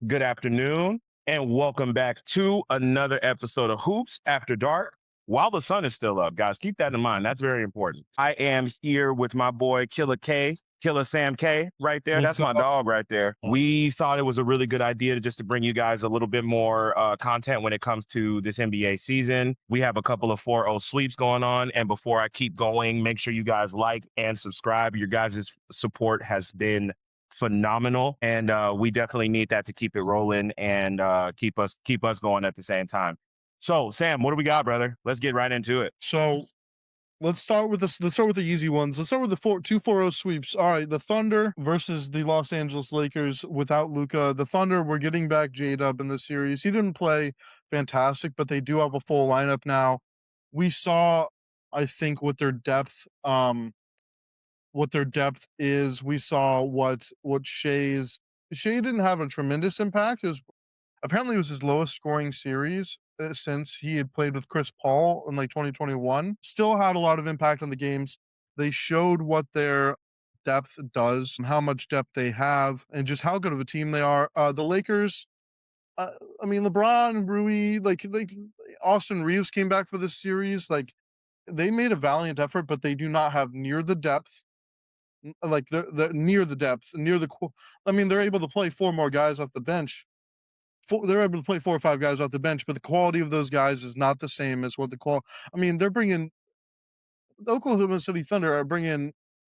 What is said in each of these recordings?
Good afternoon, and welcome back to another episode of Hoops After Dark. While the sun is still up, guys, keep that in mind. That's very important. I am here with my boy Killer K, Killer Sam K, right there. What's That's my up? dog right there. We thought it was a really good idea to bring you guys a little bit more content when it comes to this NBA season. We have a couple of 4-0 sweeps going on, and before I keep going, make sure you guys like and subscribe. Your guys' support has been phenomenal, and we definitely need that to keep it rolling and keep us going at the same time. So, Sam, what do we got, brother? Let's get right into it. So let's start with this. Let's start with the easy ones. Let's start with the 2-4-0 sweeps. All right, the Thunder versus the Los Angeles Lakers without Luka. The Thunder were getting back J-Dub in the series. He didn't play fantastic, but they do have a full lineup now. We saw, I think, what their depth is. We saw what Shai didn't have a tremendous impact. Apparently, it was his lowest scoring series since he had played with Chris Paul in like 2021. Still had a lot of impact on the games. They showed what their depth does, and how much depth they have, and just how good of a team they are. The Lakers, I mean, LeBron, Rui, like Austin Reeves came back for this series. Like they made a valiant effort, but they do not have near the depth. Like the near the depth, near the. I mean, they're able to play four more guys off the bench. They're able to play 4 or 5 guys off the bench, but the quality of those guys is not the same as what I mean, they're bringing the Oklahoma City Thunder are bringing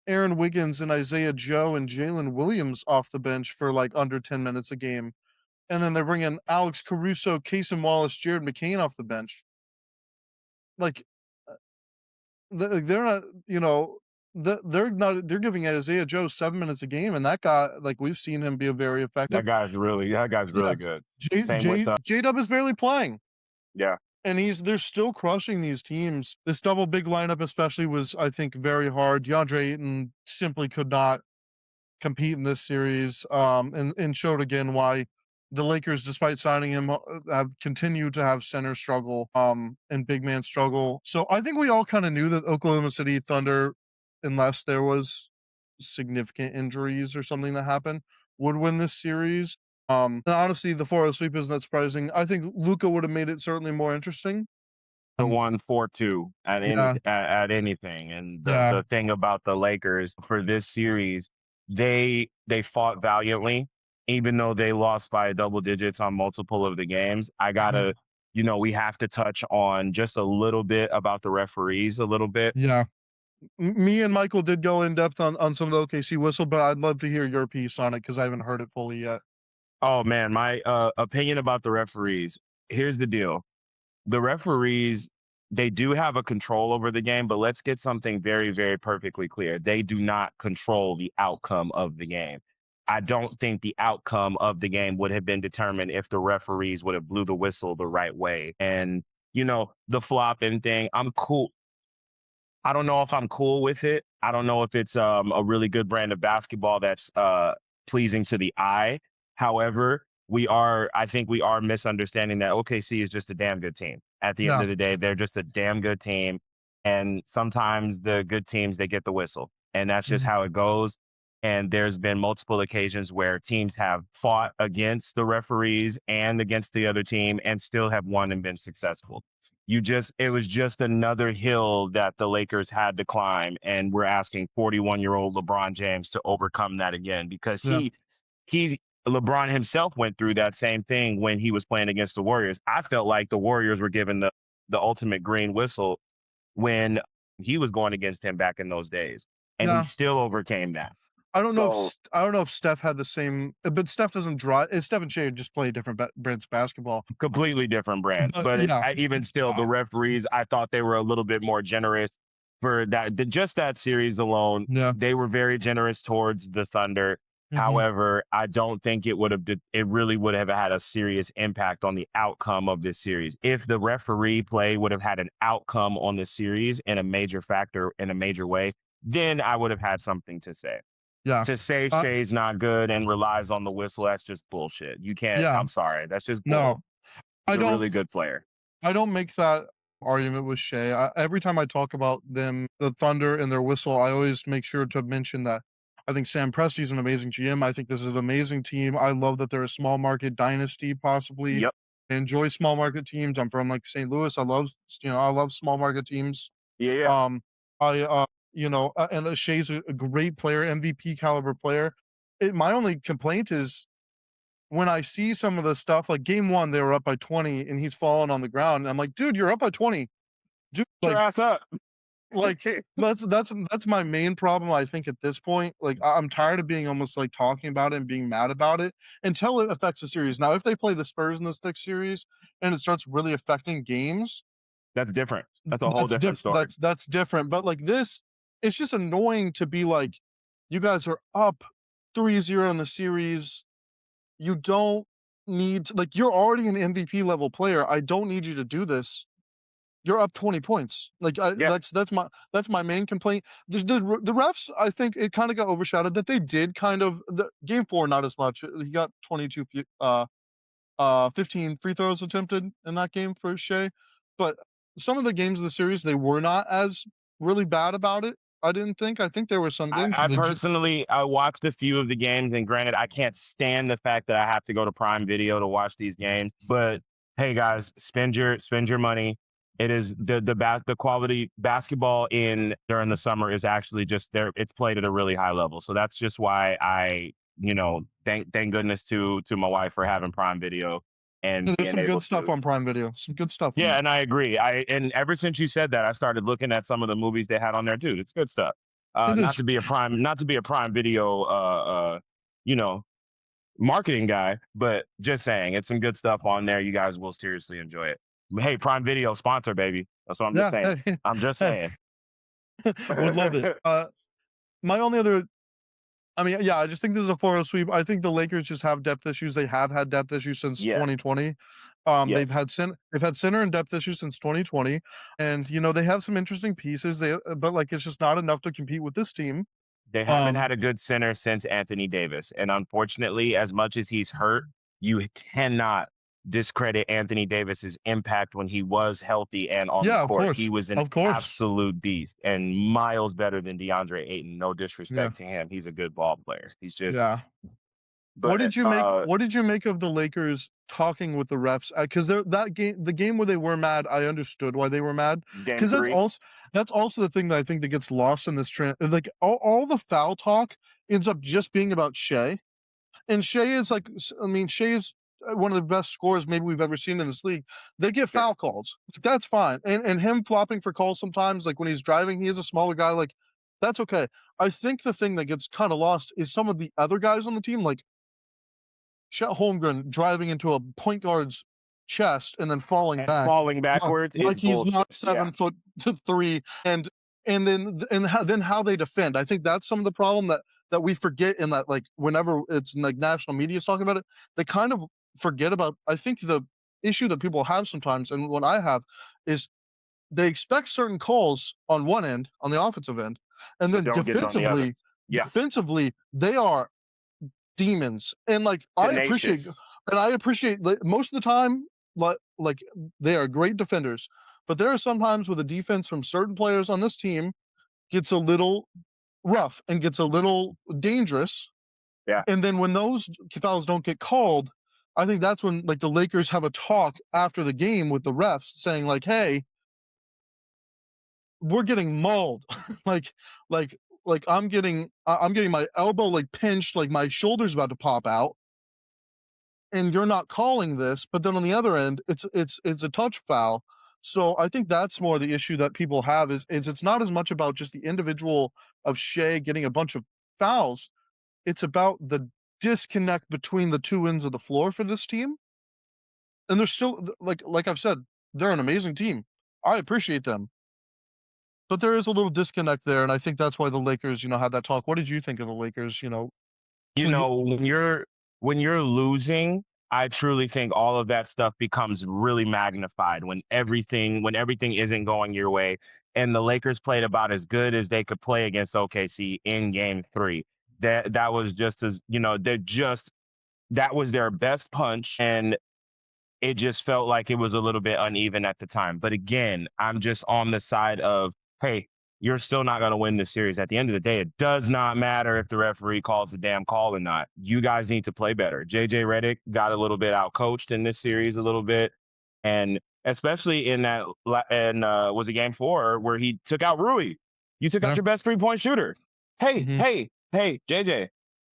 Aaron Wiggins and Isaiah Joe and Jalen Williams off the bench for like under 10 minutes a game. And then they're bringing Alex Caruso, Casey Wallace, Jared McCain off the bench. Like, uh, they're not, they're giving Isaiah Joe 7 minutes a game. And that guy, like, we've seen him be a very effective. That guy's Yeah. really good. Same with J-Dub is barely playing. yeah. And they're still crushing these teams. This double big lineup especially was, I think, very hard. DeAndre Ayton simply could not compete in this series, and showed again why the Lakers, despite signing him, have continued to have center struggle, and big man struggle. So I think we all kind of knew that Oklahoma City Thunder, unless there was significant injuries or something that happened, would win this series. And honestly, the 4-0 sweep isn't that surprising. I think Luka would have made it certainly more interesting. The 1-4-2 at Yeah, at anything. And yeah, the thing about the Lakers for this series, they fought valiantly, even though they lost by double digits on multiple of the games. I mhm, gotta, we have to touch on just a little bit about the referees a little bit. yeah. Me and Michael did go in depth on some of the OKC whistle, but I'd love to hear your piece on it because I haven't heard it fully yet. Oh man, my opinion about the referees. Here's the deal. The referees, they do have a control over the game, but let's get something very, very perfectly clear. They do not control the outcome of the game. I don't think the outcome of the game would have been determined if the referees would have blew the whistle the right way. And, the flopping thing, I'm cool. I don't know if I'm cool with it. I don't know if it's a really good brand of basketball that's pleasing to the eye. However, I think we are misunderstanding that OKC is just a damn good team. At the end Yeah, of the day, they're just a damn good team. And sometimes the good teams, they get the whistle. And that's just mhm, how it goes. And there's been multiple occasions where teams have fought against the referees and against the other team and still have won and been successful. It was just another hill that the Lakers had to climb, and we're asking 41-year-old LeBron James to overcome that again because yeah, he LeBron himself went through that same thing when he was playing against the Warriors. I felt like the Warriors were given the ultimate green whistle when he was going against him back in those days, and he yeah. still overcame that. So I don't know if Steph had the same, but Steph doesn't draw. Steph and Shea just play different brands of basketball. completely different brands. But But yeah, even still, the referees, I thought they were a little bit more generous for that. Just that series alone, yeah, they were very generous towards the Thunder. hmm, However, I don't think it really would have had a serious impact on the outcome of this series. If the referee play would have had an outcome on the series in a major factor in a major way, then I would have had something to say. yeah, To say uh, Shay's not good and relies on the whistle, that's just bullshit. You can't, yeah. I'm sorry. That's just bull. No, He's I a don't. really good player. I don't make that argument with Shea. Every time I talk about them, the Thunder and their whistle, I always make sure to mention that I think Sam Presti's an amazing GM. I think this is an amazing team. I love that they're a small market dynasty, possibly. Yep. I enjoy small market teams. I'm from like St. Louis. I love small market teams. Yeah, yeah. Um, and Shea's a great player, MVP caliber player. My only complaint is when I see some of the stuff, like game one, they were up by 20 and he's falling on the ground. And I'm like, dude, you're up by 20. Dude, Get your ass up. like that's my main problem, I think, at this point. Like I'm tired of being almost like talking about it and being mad about it until it affects the series. Now, if they play the Spurs in this next series and it starts really affecting games, That's different. That's a whole different story. that's different. But like this, it's just annoying to be like, you guys are up 3-0 in the series. You don't need to, like, you're already an MVP level player. I don't need you to do this. You're up 20 points. Like Yeah. that's my main complaint. The refs, I think it kind of got overshadowed that they did kind of the game 4 not as much. He got 15 free throws attempted in that game for Shea. But some of the games of the series, they were not as really bad about it. I didn't think. I think there were some games I where they just personally, I watched a few of the games, and granted, I can't stand the fact that I have to go to Prime Video to watch these games. But hey, guys, spend your money. It is the quality basketball in during the summer is actually just there. It's played at a really high level, so that's just why I, thank goodness to my wife for having Prime Video and there's being some able good stuff to. on Prime Video. Some good stuff on Yeah, there. and I agree. And ever since you said that, I started looking at some of the movies they had on there too. It's good stuff. It Not is. to be a Prime Video, you know, marketing guy, but just saying, it's some good stuff on there. You guys will seriously enjoy it. Hey, Prime Video sponsor, baby. That's what I'm just Yeah. saying. Hey, I'm just hey, saying. would love it. My only other I mean, yeah, I just think this is a 4-0 sweep. I think the Lakers just have depth issues. They have had depth issues since Yeah. 2020. Yes. They've had center and depth issues since 2020, and they have some interesting pieces. But like it's just not enough to compete with this team. They haven't Um, had a good center since Anthony Davis. And unfortunately, as much as he's hurt, you cannot discredit Anthony Davis's impact when he was healthy and on the yeah, of court. He course, was an of course, absolute beast and miles better than DeAndre Ayton. No yeah, disrespect to him. He's a good ball player. He's just, yeah. but What did you make of the Lakers talking with the refs? Because the game where they were mad, I understood why they were mad. game Because three, that's also the thing that I think that gets lost in this trend. Like all the foul talk ends up just being about Shea. And Shea is like, I mean, Shea is one of the best scorers maybe we've ever seen in this league. They get sure. foul calls. That's fine. And him flopping for calls sometimes, like when he's driving, he is a smaller guy. Like, that's okay. I think the thing that gets kind of lost is some of the other guys on the team, like Chet Holmgren driving into a point guard's chest and then falling And back, falling backwards is like he's bullshit. not Yeah. 7'3", and how they defend. I think that's some of the problem that we forget in that, like whenever it's like national media is talking about it, they kind of forget about. I think the issue that people have sometimes, and what I have, is they expect certain calls on one end, on the offensive end, and But then don't get it on the other. Yeah. defensively, they are demons. And like Tenacious. I appreciate like, most of the time, like they are great defenders. But there are some times where the defense from certain players on this team gets a little rough and gets a little dangerous. Yeah. And then when those fouls don't get called, I think that's when like the Lakers have a talk after the game with the refs saying like, "Hey, we're getting mauled." like like I'm getting my elbow like pinched, like my shoulder's about to pop out, and you're not calling this. But then on the other end, it's a touch foul. So I think that's more the issue that people have is it's not as much about just the individual of Shea getting a bunch of fouls. It's about the disconnect between the two ends of the floor for this team. And they're still like I've said, they're an amazing team. I appreciate them. But there is a little disconnect there, and I think that's why the Lakers, had that talk. What did you think of the Lakers, You sleep know, when you're losing, I truly think all of that stuff becomes really magnified when everything isn't going your way. And the Lakers played about as good as they could play against OKC in game three. That was just as, that was their best punch. And it just felt like it was a little bit uneven at the time. But again, I'm just on the side of, hey, you're still not going to win this series. At the end of the day, it does not matter if the referee calls the damn call or not. You guys need to play better. JJ Redick got a little bit outcoached in this series a little bit. And especially in that, was it game 4 where he took out Rui? You took out your best 3-point shooter. Hey, JJ,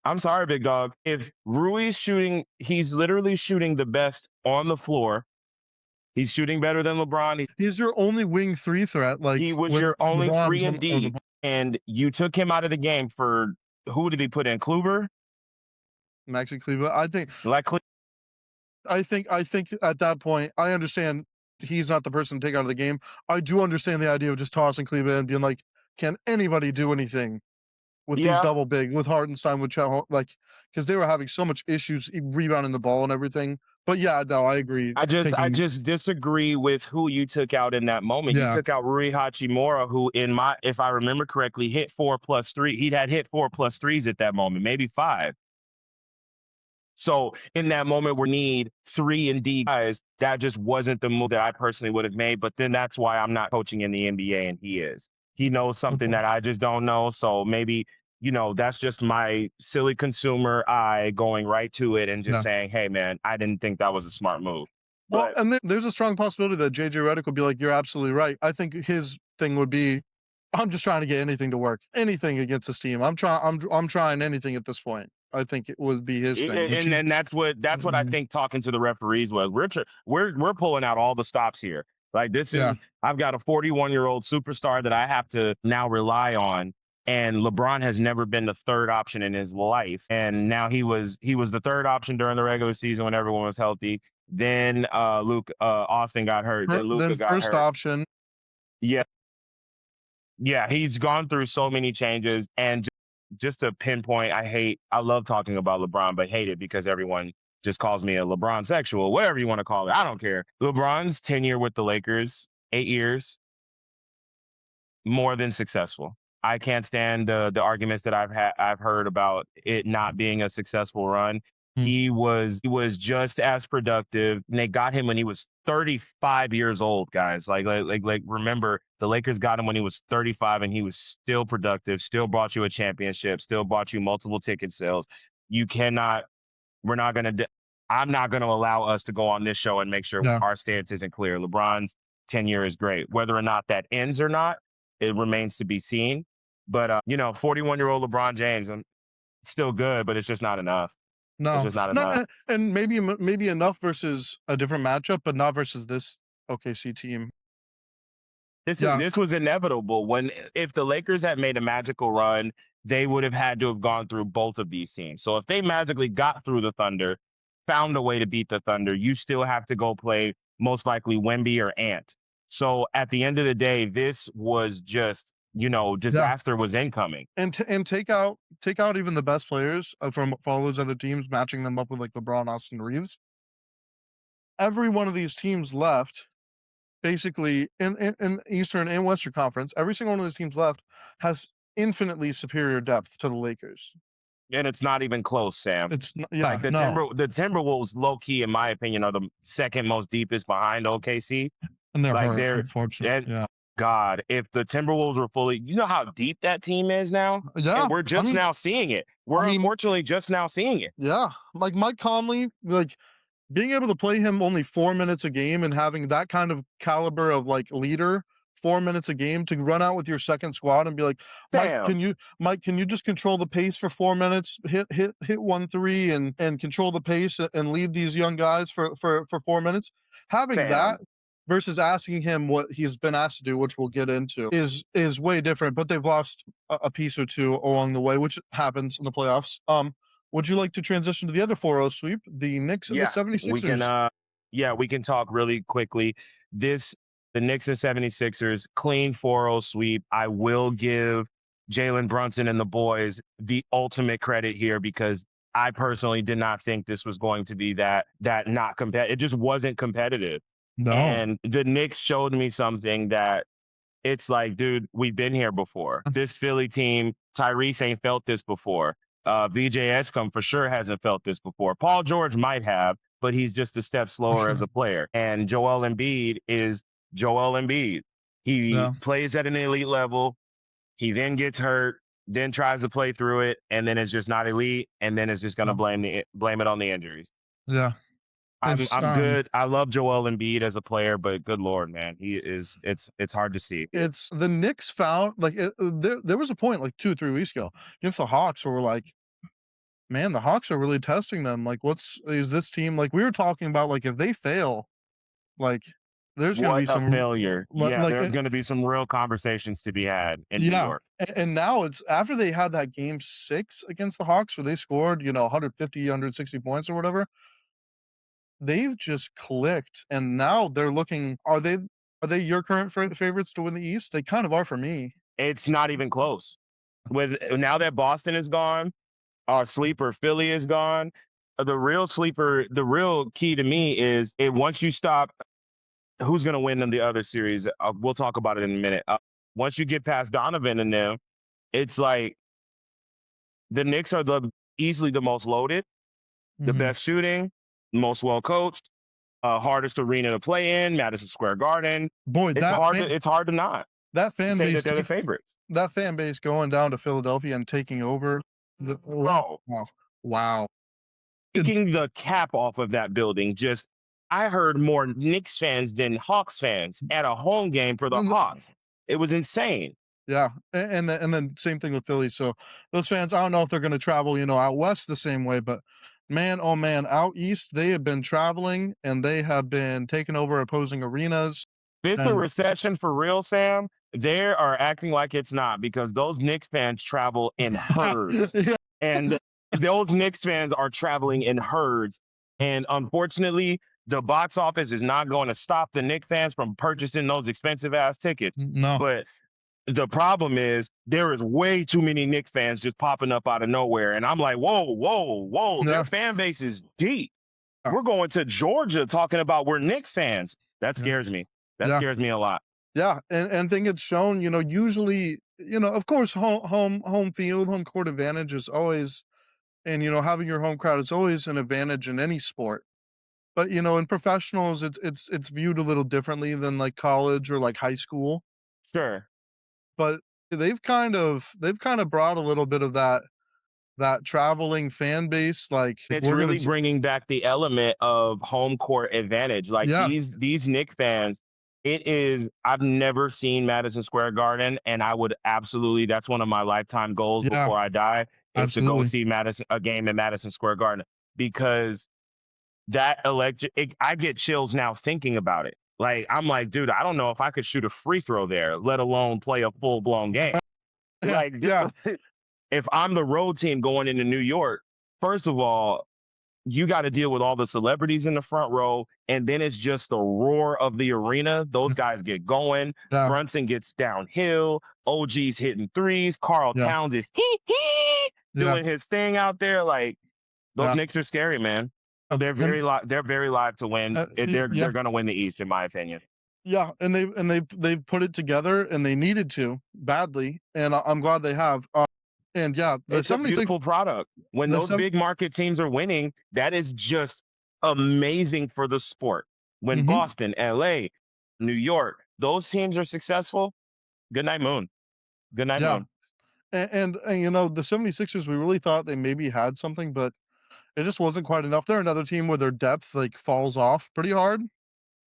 I'm sorry, big dog. If Rui's shooting, he's literally shooting the best on the floor. He's shooting better than LeBron. He's your only wing 3 threat. Like, he was your only 3 and D, and you took him out of the game for, who did he put in? Kluber? Maxey Cleveland. I think at that point, I understand he's not the person to take out of the game. I do understand the idea of just tossing Cleveland and being like, can anybody do anything with these double big, with Hardenstein, with Chet, like, because they were having so much issues rebounding the ball and everything. But yeah, no, I agree. I just disagree with who you took out in that moment. You took out Rui Hachimura, who if I remember correctly, hit 4+3. He'd had hit 4+3s at that moment, maybe 5. So in that moment, we need 3 and D guys. That just wasn't the move that I personally would have made. But then that's why I'm not coaching in the NBA, and he is. He knows something that I just don't know. So maybe, that's just my silly consumer eye going right to it and just saying, hey, man, I didn't think that was a smart move. Well, and then there's a strong possibility that JJ Redick would be like, you're absolutely right. I think his thing would be, I'm just trying to get anything to work, anything against this team. I'm trying anything at this point. I think it would be his thing. And that's what I think talking to the referees was. We're pulling out all the stops here. Like, this is, I've got a 41-year-old superstar that I have to now rely on. And LeBron has never been the third option in his life. And now he was the third option during the regular season when everyone was healthy. Then Austin got hurt. Then Luka got hurt. First option. Yeah. Yeah, he's gone through so many changes. And just to pinpoint, I love talking about LeBron, but hate it because everyone just calls me a LeBron sexual, whatever you want to call it. I don't care. LeBron's tenure with the Lakers, 8 years, more than successful. I can't stand the arguments that I've heard about it not being a successful run. He was just as productive, and they got him when he was 35 years old, guys. Like remember, the Lakers got him when he was 35, and he was still productive, still brought you a championship, still brought you multiple ticket sales. I'm not going to allow us to go on this show and make sure our stance isn't clear. LeBron's tenure is great. Whether or not that ends or not, it remains to be seen. But 41-year-old LeBron James, still good, but it's just not enough. No, it's just not enough. And maybe enough versus a different matchup, but not versus this OKC team. This was inevitable. If the Lakers had made a magical run, they would have had to have gone through both of these teams. So if they magically got through the Thunder, found a way to beat the Thunder, you still have to go play most likely Wemby or Ant. So at the end of the day, this was just, disaster was incoming. And take out even the best players for all those other teams, matching them up with like LeBron, Austin Reeves. Every one of these teams left, basically in Eastern and Western Conference, every single one of these teams left has infinitely superior depth to the Lakers. And it's not even close, Sam. It's the Timberwolves, low key, in my opinion, are the second most deepest behind OKC. And they're hurt, unfortunately. God, if the Timberwolves were fully, you know how deep that team is now? Yeah. And we're just now seeing it. Unfortunately just now seeing it. Yeah. Like Mike Conley, being able to play him only 4 minutes a game and having that kind of caliber of leader, 4 minutes a game to run out with your second squad and be like, Mike, can you just control the pace for 4 minutes, hit 1-3 and control the pace and lead these young guys for 4 minutes? Having that versus asking him what he's been asked to do, which we'll get into, is way different. But they've lost a piece or two along the way, which happens in the playoffs. Would you like to transition to the other 4-0 sweep, the Knicks and the 76ers? We can talk really quickly. The Knicks and 76ers, clean 4-0 sweep. I will give Jalen Brunson and the boys the ultimate credit here because I personally did not think this was going to be that not competitive. It just wasn't competitive. No. And the Knicks showed me something that it's like, dude, we've been here before. This Philly team, Tyrese ain't felt this before. VJ Eshcom for sure hasn't felt this before. Paul George might have, but he's just a step slower as a player. And Joel Embiid is Joel Embiid. He plays at an elite level. He then gets hurt, then tries to play through it, and then it's just not elite, and then it's just going to blame it on the injuries. Yeah. I'm good. I love Joel Embiid as a player, but good Lord, man, it's hard to see. It's the Knicks found there was a point like 2 or 3 weeks ago against the Hawks where we're like, man, the Hawks are really testing them. Like, is this team like we were talking about? Like, if they fail, like there's going to be What a some failure. Yeah, like there's going to be some real conversations to be had in New York. And now it's after they had that game 6 against the Hawks where they scored 150, 160 points or whatever. They've just clicked, and now they're looking. Are they your current favorites to win the East? They kind of are for me. It's not even close. With now that Boston is gone, our sleeper Philly is gone. The real key to me is once you stop, who's going to win in the other series? We'll talk about it in a minute. Once you get past Donovan and them, it's like the Knicks are easily the most loaded, the best shooting, most well coached, hardest arena to play in, Madison Square Garden. Boy, it's hard to not. That fan say base, that they're the favorites. That fan base going down to Philadelphia and taking over. Wow. Taking the cap off of that building. I heard more Knicks fans than Hawks fans at a home game for the Hawks. It was insane. Yeah, and then same thing with Philly. So those fans, I don't know if they're going to travel, out west the same way, but man, oh man, out east they have been traveling and they have been taking over opposing arenas. If it's a recession for real, Sam, they are acting like it's not because those Knicks fans travel in herds, and those Knicks fans are traveling in herds, and unfortunately, the box office is not going to stop the Knicks fans from purchasing those expensive ass tickets. No, but the problem is there is way too many Knicks fans just popping up out of nowhere. And I'm like, whoa. Their fan base is deep. We're going to Georgia talking about we're Knicks fans. That scares me. That scares me a lot. Yeah. And I think it's shown, usually, of course, home field, home court advantage is always, and, having your home crowd is always an advantage in any sport. But, in professionals, it's viewed a little differently than like college or like high school. Sure. But they've kind of brought a little bit of that traveling fan base. Like it's really bringing back the element of home court advantage. Like these Knicks fans, I've never seen Madison Square Garden, and I would absolutely, that's one of my lifetime goals before I die, is to go see a game in Madison Square Garden, because that I get chills now thinking about it. Like, I'm like, dude, I don't know if I could shoot a free throw there, let alone play a full-blown game. If I'm the road team going into New York, first of all, you got to deal with all the celebrities in the front row, and then it's just the roar of the arena. Those guys get going. Brunson gets downhill. OG's hitting threes. Karl Towns is doing his thing out there. Like, those Knicks are scary, man. They're very live to win. They're going to win the East, in my opinion. Yeah, and they've put it together, and they needed to badly, and I'm glad they have. And it's a beautiful product. When those big market teams are winning, that is just amazing for the sport. When Boston, LA, New York, those teams are successful, good night, Moon. Good night, Moon. And the 76ers, we really thought they maybe had something, but it just wasn't quite enough. They're another team where their depth like falls off pretty hard.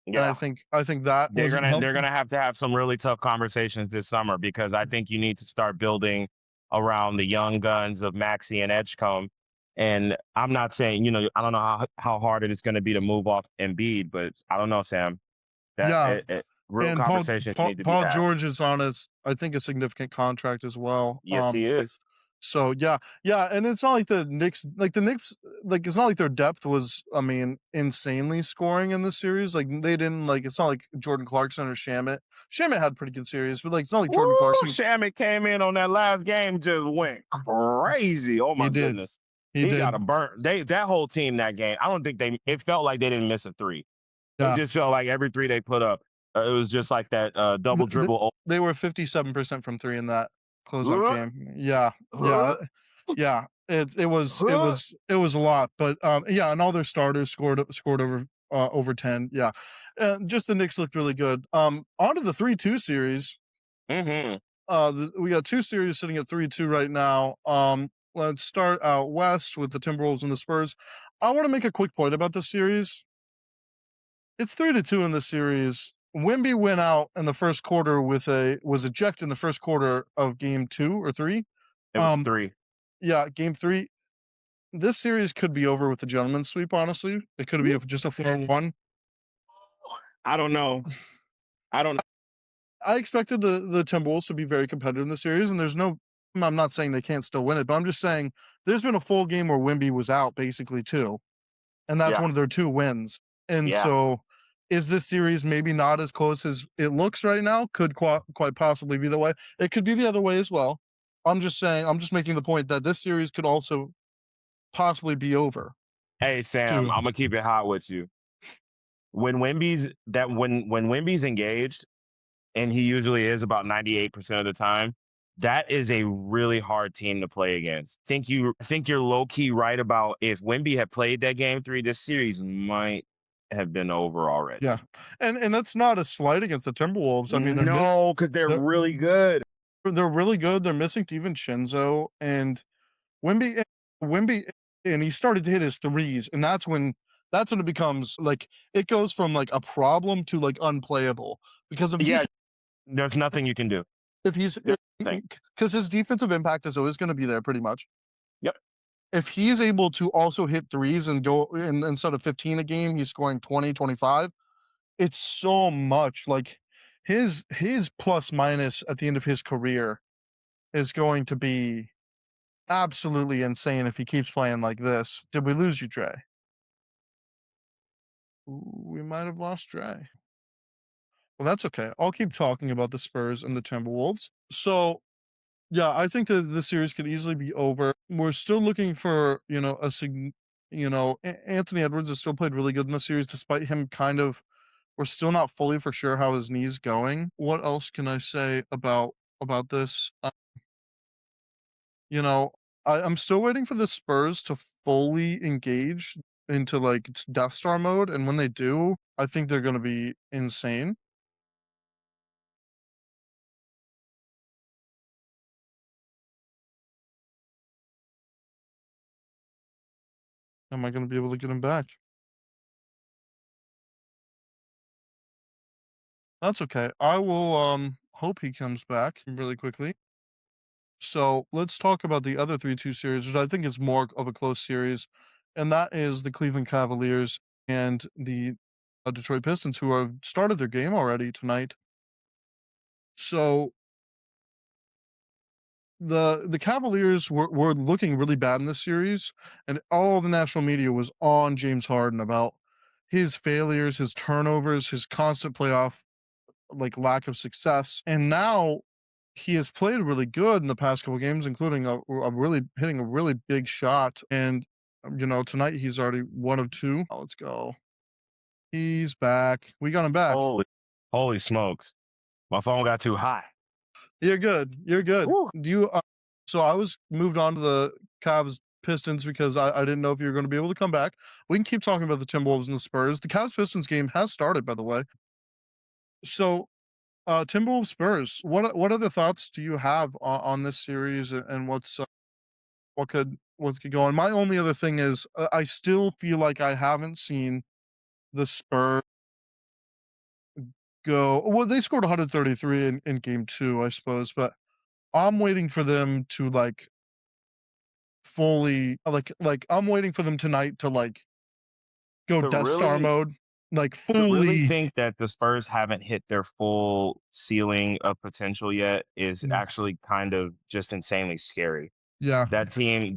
Yeah, and I think that they're gonna have some really tough conversations this summer, because I think you need to start building around the young guns of Maxey and Edgecombe. And I'm not saying, I don't know how hard it is going to be to move off Embiid, but I don't know, Sam. Real conversations need to be had. Paul George is on I think a significant contract as well. Yes, he is. So and it's not like the Knicks, it's not like their depth was, insanely scoring in this series. Like they didn't it's not like Jordan Clarkson or Shamet. Shamet had a pretty good series, but it's not like Jordan Clarkson. Shamet came in on that last game, just went crazy. Oh my goodness, he got a burn. That whole team that game. I don't think it felt like they didn't miss a three. It just felt like every three they put up, it was just like that double dribble. They were 57% from three in that closeout game. Yeah. It was a lot, but and all their starters scored over 10. Yeah. Just the Knicks looked really good. On to the 3-2 series. We got 2 series sitting at 3-2 right now. Let's start out west with the Timberwolves and the Spurs. I wanna make a quick point about this series. It's 3-2 in this series. Wemby went out in the first quarter was ejected in the first quarter of game 2 or 3. It was Um, 3. yeah, game 3. This series could be over with a gentleman's sweep, honestly. It could be just a 4-1. I don't know. I don't I expected the Timberwolves to be very competitive in the series, and I'm not saying they can't still win it, but I'm just saying there's been a full game where Wemby was out basically too, and that's Yeah. one of their 2 wins. And Yeah. so, is this series maybe not as close as it looks right now? Could quite possibly be the way. It could be the other way as well. I'm just saying. I'm just making the point that this series could also possibly be over Hey, Sam, too. Imma keep it hot with you. When Wemby's engaged, and he usually is about 98% of the time, that is a really hard team to play against. Think you're low key right about if Wemby had played that game 3, this series might have been over already. Yeah, and that's not a slight against the Timberwolves. I mean, No, because they're they're really good. they're really good. They're missing DiVincenzo and Wemby. Wemby, and he started to hit his threes, and that's when it becomes like it goes from like a problem to like unplayable because Yeah, there's nothing you can do. if he's There's nothing. because his defensive impact is always going to be there pretty much. Yep. If he's able to also hit threes and go and instead of 15 a game, he's scoring 20, 25. It's so much like his plus minus at the end of his career is going to be absolutely insane if he keeps playing like this. Did we lose you, Dre? Ooh, we might have lost Dre. Well, that's okay. I'll keep talking about the Spurs and the Timberwolves. So, yeah, I think that this series could easily be over. We're still looking for, Anthony Edwards has still played really good in the series, despite him we're still not fully for sure how his knee's going. What else can I say about this? You know, I'm still waiting for the Spurs to fully engage into like Death Star mode, and when they do, I think they're gonna be insane. Am I gonna be able to get him back? That's okay. I will hope he comes back really quickly. So let's talk about the other 3-2 series, which I think is more of a close series, and that is the Cleveland Cavaliers and the Detroit Pistons, who have started their game already tonight. So the Cavaliers were looking really bad in this series, and all the national media was on James Harden about his failures, his turnovers, his constant playoff like lack of success. And now he has played really good in the past couple games, including a really hitting a really big shot. And tonight he's already 1 of 2. Let's go. He's back. We got him back. Holy smokes. My phone got too hot. You're good. You're good. Woo. So I was moved on to the Cavs Pistons because I didn't know if you were going to be able to come back. We can keep talking about the Timberwolves and the Spurs. The Cavs Pistons game has started, by the way. So, Timberwolves Spurs. What other thoughts do you have on this series and what could go on? My only other thing is I still feel like I haven't seen the Spurs go. Well, they scored 133 in game 2, I suppose, but I'm waiting for them to like fully I'm waiting for them tonight to like go To Death Star really mode, like to really fully. think that the Spurs haven't hit their full ceiling of potential yet is Mm, actually kind of just insanely scary. yeah, That team,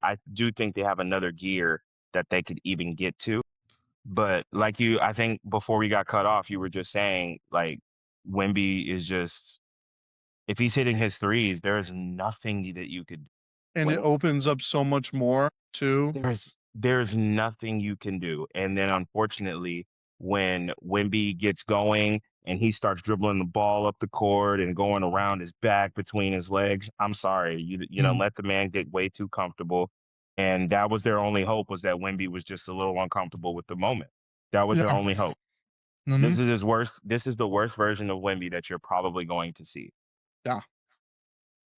I do think they have another gear that they could even get to. But I think before we got cut off, you were just saying like Wemby is just, if he's hitting his threes, there's nothing that you could and it when opens up so much more too. there's nothing you can do. And then unfortunately, when Wemby gets going and he starts dribbling the ball up the court and going around his back between his legs, I'm sorry, Mhm. let the man get way too comfortable. And that was their only hope, was that Wemby was just a little uncomfortable with the moment. That was their Yeah, only hope. mhm, This is the worst version of Wemby that you're probably going to see. yeah.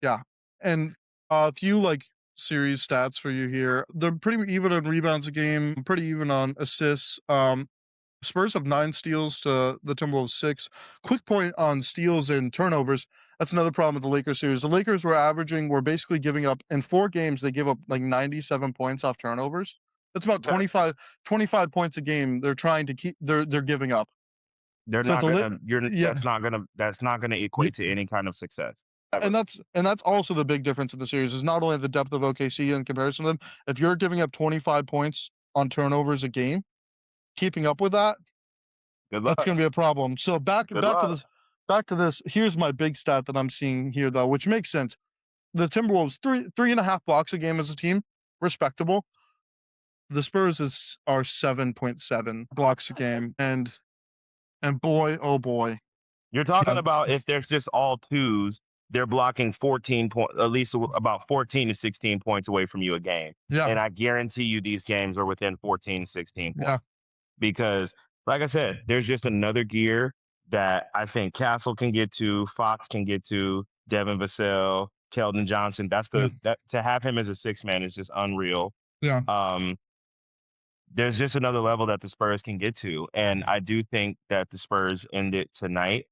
Yeah, and a few like series stats for you here. They're pretty even on rebounds a game, pretty even on assists. Spurs have 9 steals to the Timberwolves 6. Quick point on steals and turnovers. That's another problem with the Lakers series. The Lakers were basically giving up in 4 games, they give up like 97 points off turnovers. That's about Okay. 25 points a game they're trying to keep they're giving up. They're So not the Lit gonna. You're. yeah, That's not gonna y equate to any kind of success and ever. that's also the big difference in the series is not only the depth of OKC in comparison to them, if you're giving up 25 points on turnovers a game, keeping up with that, Good that's luck. gonna be a problem. So Good luck. back to this. Here's my big stat that I'm seeing here though, which makes sense. The Timberwolves 3.5 blocks a game as a team, respectable. The Spurs are 7.7 blocks a game, and boy, oh boy, You're talking yeah, about if there's just all twos, they're blocking 14 point, at least about 14 to 16 points away from you a game. yeah, And I guarantee you these games are within 14, 16 yeah, points. Because, like I said, there's just another gear that I think Castle can get to, Fox can get to, Devin Vassell, Keldon Johnson. yeah, That to have him as a six man is just unreal. yeah, Um, there's just another level that the Spurs can get to. And I do think that the Spurs end it tonight.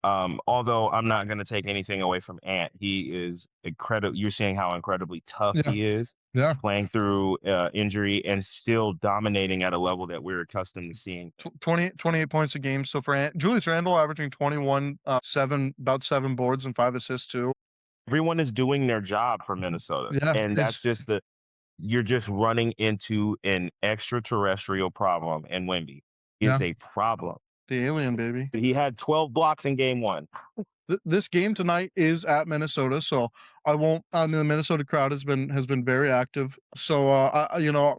Although I'm not going to take anything away from Ant. He is incredible. You're seeing how incredibly tough yeah, he is yeah. playing through injury and still dominating at a level that we're accustomed to seeing. 28 points a game. So for Julius Randle averaging 21, 7 boards and 5 assists too. Everyone is doing their job for Minnesota. Yeah, And that's just you're just running into an extraterrestrial problem. And Wemby yeah, is a problem. the alien baby. He had 12 blocks in game one. This game tonight is at Minnesota, so I won't. I mean, the Minnesota crowd has been very active. So,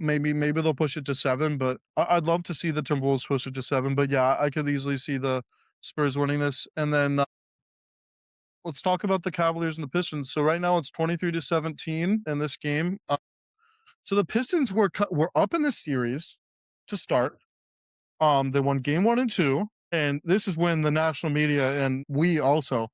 maybe they'll push it to 7, but I'd love to see the Timberwolves push it to 7. But yeah, I could easily see the Spurs winning this. And then let's talk about the Cavaliers and the Pistons. So right now it's 23-17 in this game. So the Pistons were up in the series to start. They won game 1 and 2, and this is when the national media and we also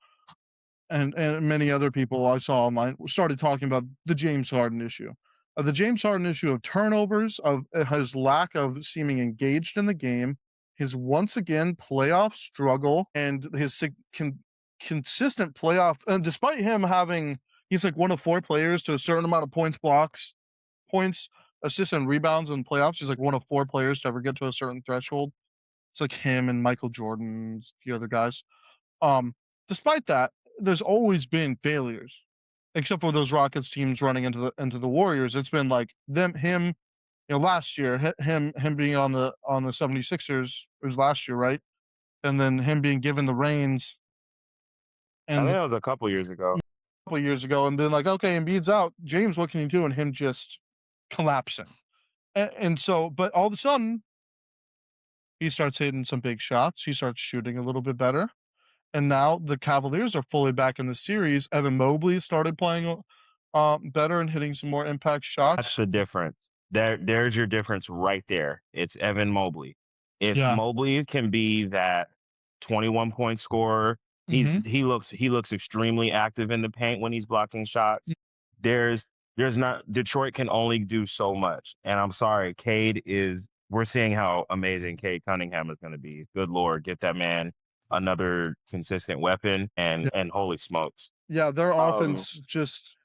and many other people I saw online started talking about the James Harden issue. The James Harden issue of turnovers, of his lack of seeming engaged in the game, his once again playoff struggle, and his consistent playoff. And despite him having, he's like one of 4 players to a certain amount of points, assists, and rebounds in playoffs. He's like one of 4 players to ever get to a certain threshold. It's like him and Michael Jordan, a few other guys. Um, Despite that, there's always been failures, except for those Rockets teams running into the Warriors. It's been like him. Last year, him being on the 76ers, it was last year, right? And then him being given the reins I and think the that was a couple years ago. couple of years ago, and being like, okay, Embiid's out. James, what can you do? And him just collapsing. And so, but all of a sudden, he starts hitting some big shots. He starts shooting a little bit better. And now the Cavaliers are fully back in the series. Evan Mobley started playing better and hitting some more impact That's shots. the difference. There's your difference right there. It's Evan Mobley. If Yeah. Mobley can be that 21-point scorer, Mhm. he looks extremely active in the paint when he's blocking shots. There's there's not Detroit can only do so much. And I'm sorry, we're seeing how amazing Cade Cunningham is going to be. Good Lord, get that man another consistent weapon Yeah. and holy smokes. Yeah, their Um, offense just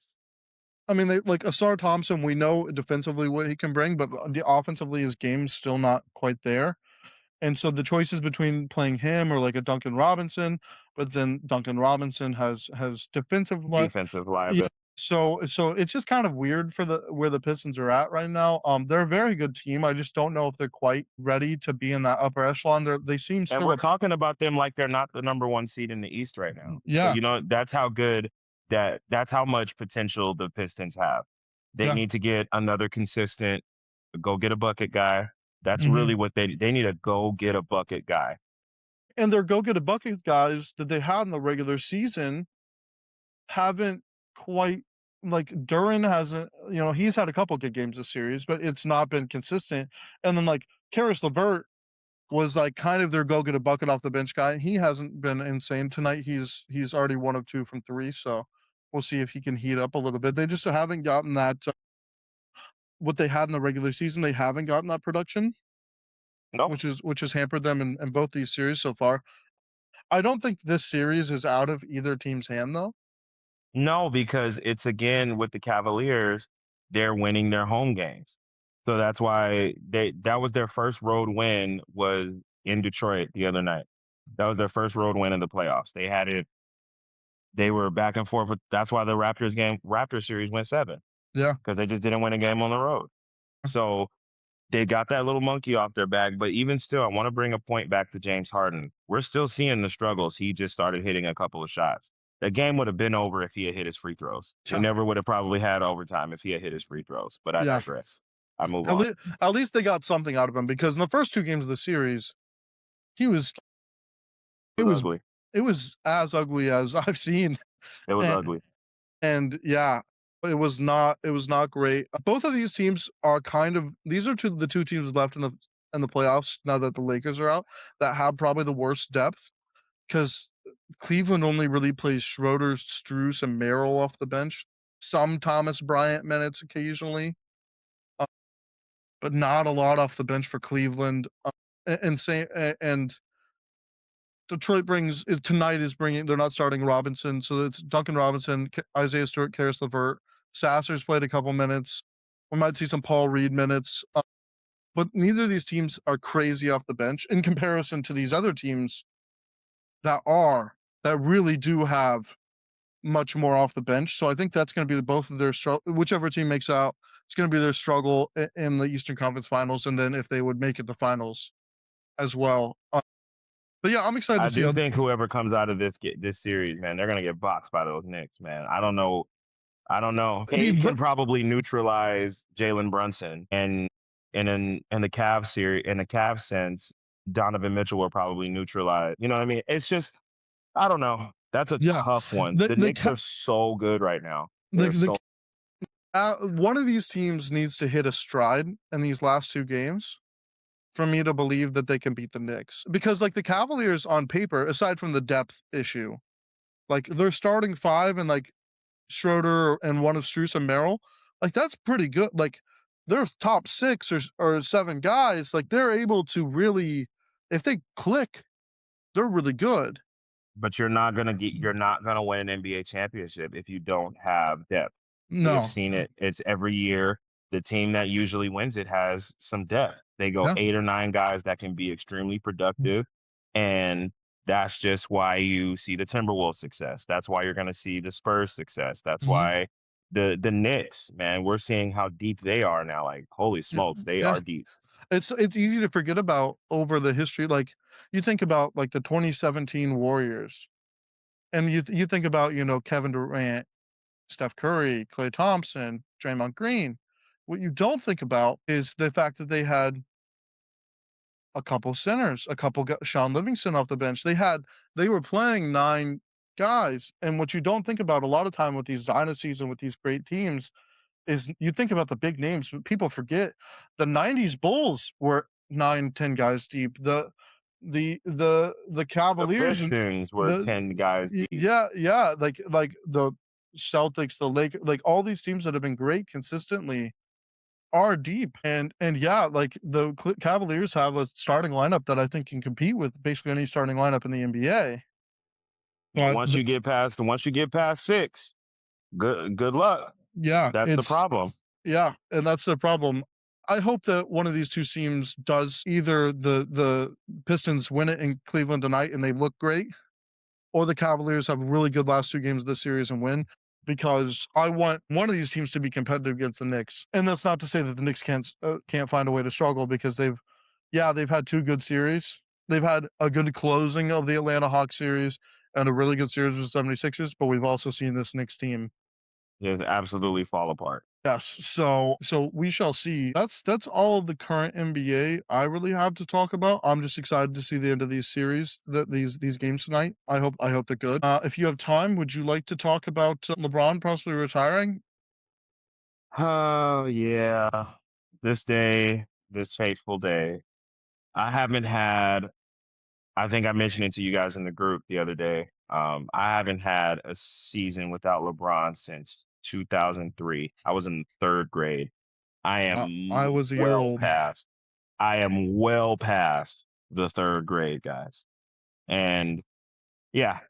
I mean, they like Asar Thompson, we know defensively what he can bring, but the offensively his game's still not quite there. And so the choices between playing him or like a Duncan Robinson, but then Duncan Robinson has defensive defensive yeah, liability. so it's just kind of weird for the where the Pistons are at right now. They're a very good team. I just don't know if they're quite ready to be in that upper echelon. They seem And still we're a talking about them like they're not the number one seed in the East right now. So, yeah, that's how good that's how much potential the Pistons have. They yeah. need to get another consistent go get a bucket guy. That's Mhm. really what they need to go get a bucket guy. And their go get a bucket guys that they had in the regular season haven't quite like Duran hasn't, he's had a couple good games this series, but it's not been consistent. And then like Karis LeVert was like kind of their go get a bucket off the bench guy. He hasn't been insane tonight. He's already 1 of 2 from 3, so We'll see if he can heat up a little bit. They just haven't gotten that what they had in the regular season. They haven't gotten that production, Nope. which has hampered them in both these series so far. I don't think this series is out of either team's hand though. No, because it's again with the Cavaliers, they're winning their home games. So that's why that was their first road win was in Detroit the other night. That was their first road win in the playoffs. They were back and forth with that's why the Raptors series went 7 Yeah. because they just didn't win a game on the road. So they got that little monkey off their back. But even still, I want to bring a point back to James Harden. We're still seeing the struggles. He just started hitting a couple of shots. The game would have been over if he had hit his free throws. We Yeah. never would have probably had overtime if he had hit his free throws. But I Yeah. digress. I move on. At least they got something out of him because in the first 2 games of the series, he was It it was was ugly. it was as ugly as I've seen. It was And ugly. and yeah, it was not great. Both of these teams are kind of these are the 2 teams left in the playoffs now that the Lakers are out that have probably the worst depth because Cleveland only really plays Schroeder, Strus, and Merrill off the bench. Some Thomas Bryant minutes occasionally, uh, but not a lot off the bench for Cleveland. And Detroit tonight is bringing. They're not starting Robinson, so it's Duncan Robinson, Isaiah Stewart, Karis LeVert. Sasser's played a couple minutes. We might see some Paul Reed minutes, but neither of these teams are crazy off the bench in comparison to these other teams that really do have much more off the bench. So I think that's going to be both of their whichever team makes out. It's going to be their struggle in the Eastern Conference Finals, and then if they would make it the finals as well. But yeah, I'm excited I to see. do think whoever comes out of this series, man, they're gonna get boxed by those Knicks, man. I don't know. Cade can probably neutralize Jalen Brunson, and in the Cavs series, in the Cavs sense, Donovan Mitchell will probably neutralize. You know what I mean? It's just I don't know. That's a tough one. The Knicks are so good right now. One of these teams needs to hit a stride in these last 2 games for me to believe that they can beat the Knicks. Because like the Cavaliers on paper, aside from the depth issue, like their starting 5 and like Schroeder and one of Strus and Merrill, like that's pretty good. Like their top 6 or 7 guys, like they're able to really, if they click, they're really good. But you're not gonna win an NBA championship if you don't have depth. No. We've seen it. It's every year. The team that usually wins it has some depth. They go 8 or 9 guys that can be extremely productive, and that's just why you see the Timberwolves success. That's why you're going to see the Spurs success. That's why the Knicks, man, we're seeing how deep they are now. Like, holy smokes, they are deep. It's easy to forget about over the history. Like you think about like the 2017 Warriors, and you think about Kevin Durant, Steph Curry, Klay Thompson, Draymond Green. What you don't think about is the fact that they had a couple centers, a couple Sean Livingston off the bench. They were playing 9 guys, and what you don't think about a lot of time with these dynasties and with these great teams is you think about the big names, but people forget the '90s Bulls were 9, 10 guys deep. The Cavaliers The and Pistons were 10 guys deep. yeah, like the Celtics, the Lakers, like all these teams that have been great consistently are deep, and yeah, like the Cavaliers have a starting lineup that I think can compete with basically any starting lineup in the NBA. But Once you get past 6, good luck. yeah, That's the problem. Yeah, and that's the problem. I hope that one of these 2 teams does either the Pistons win it in Cleveland tonight and they look great, or the Cavaliers have really good last 2 games of the series and win, because I want one of these teams to be competitive against the Knicks. And that's not to say that the Knicks can't find a way to struggle because they've had 2 good series. They've had a good closing of the Atlanta Hawks series and a really good series with the 76ers, but we've also seen this Knicks team Just absolutely fall apart. Yes. So we shall see. That's all of the current NBA I really have to talk about. I'm just excited to see the end of these series, these games tonight. I hope they're good. If you have time, would you like to talk about LeBron possibly retiring? Oh yeah. This fateful day. I think I mentioned it to you guys in the group the other day. I haven't had a season without LeBron since 2003. I was in third grade. I I am was a year well old. past. I am well past the third grade, guys. And yeah,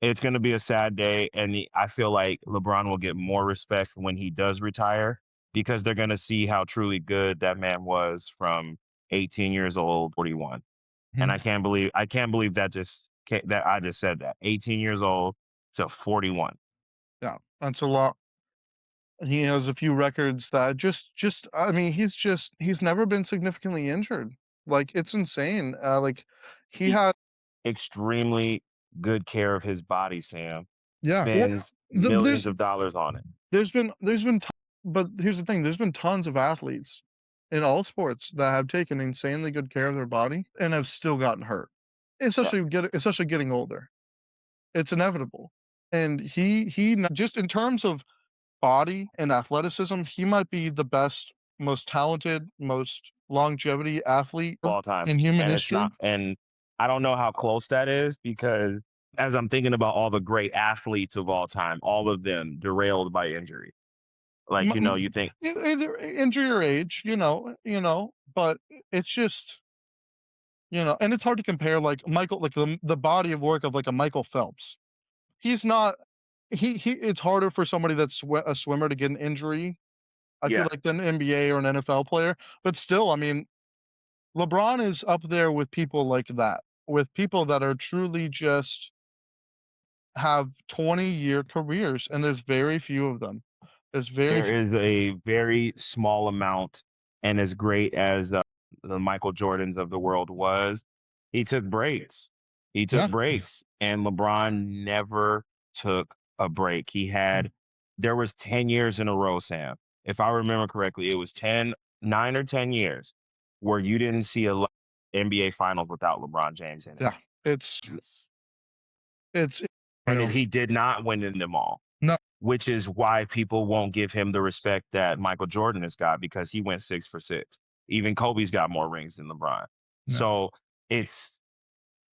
it's going to be a sad day. And I feel like LeBron will get more respect when he does retire because they're going to see how truly good that man was from 18 years old, 41. And Mhm. I can't believe that that I just said that 18 years old to 41. Yeah, that's a lot. He has a few records that I mean, he's never been significantly injured. Like, it's insane. Like, he He had extremely good care of his body, Sam. yeah, well, Spends there's millions of dollars on it. there's been but here's the thing, there's been tons of athletes in all sports that have taken insanely good care of their body and have still gotten hurt, Yeah. especially getting older. It's inevitable. And just in terms of body and athleticism, he might be the best, most talented, most longevity athlete All time. in human And it's history. not, and I don't know how close that is because as I'm thinking about all the great athletes of all time, all of them derailed by injury. Like, M m you think, Either injury or age, but it's just, and it's hard to compare, like, the body of work of, like, a Michael Phelps. He's not he it's harder for somebody that's a swimmer to get an injury, I feel yeah, like, than an NBA or an NFL player, but still, I mean, LeBron is up there with people like that, with people that are truly just have 20-year careers, and there's very few of them. There's very there few. is a very small amount. And as great as the Michael Jordans of the world was, he took breaks. He took Yeah. breaks. And LeBron never took a break. There was 10 years in a row, Sam. If I remember correctly, it was 9 or 10 years where you didn't see a NBA finals without LeBron James in it. Yeah. It's it's And real. he did not win in them all, No. which is why people won't give him the respect that Michael Jordan has got because he went 6 for 6. Even Kobe's got more rings than LeBron. No. So it's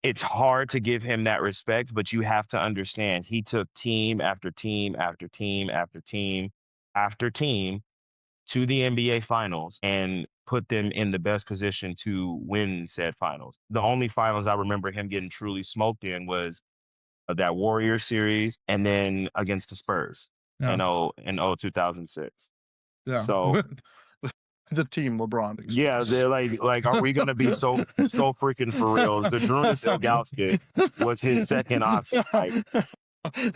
it's hard to give him that respect, but you have to understand he took team after team after team after team after team to the NBA finals and put them in the best position to win said finals. The only finals I remember him getting truly smoked in was that Warrior series and then against the Spurs Yeah. in 2006. Yeah. So The team LeBron yeah, experience. they're like, are we gonna be so freaking for real? The Drunas Ilgauskas was his second option. Like,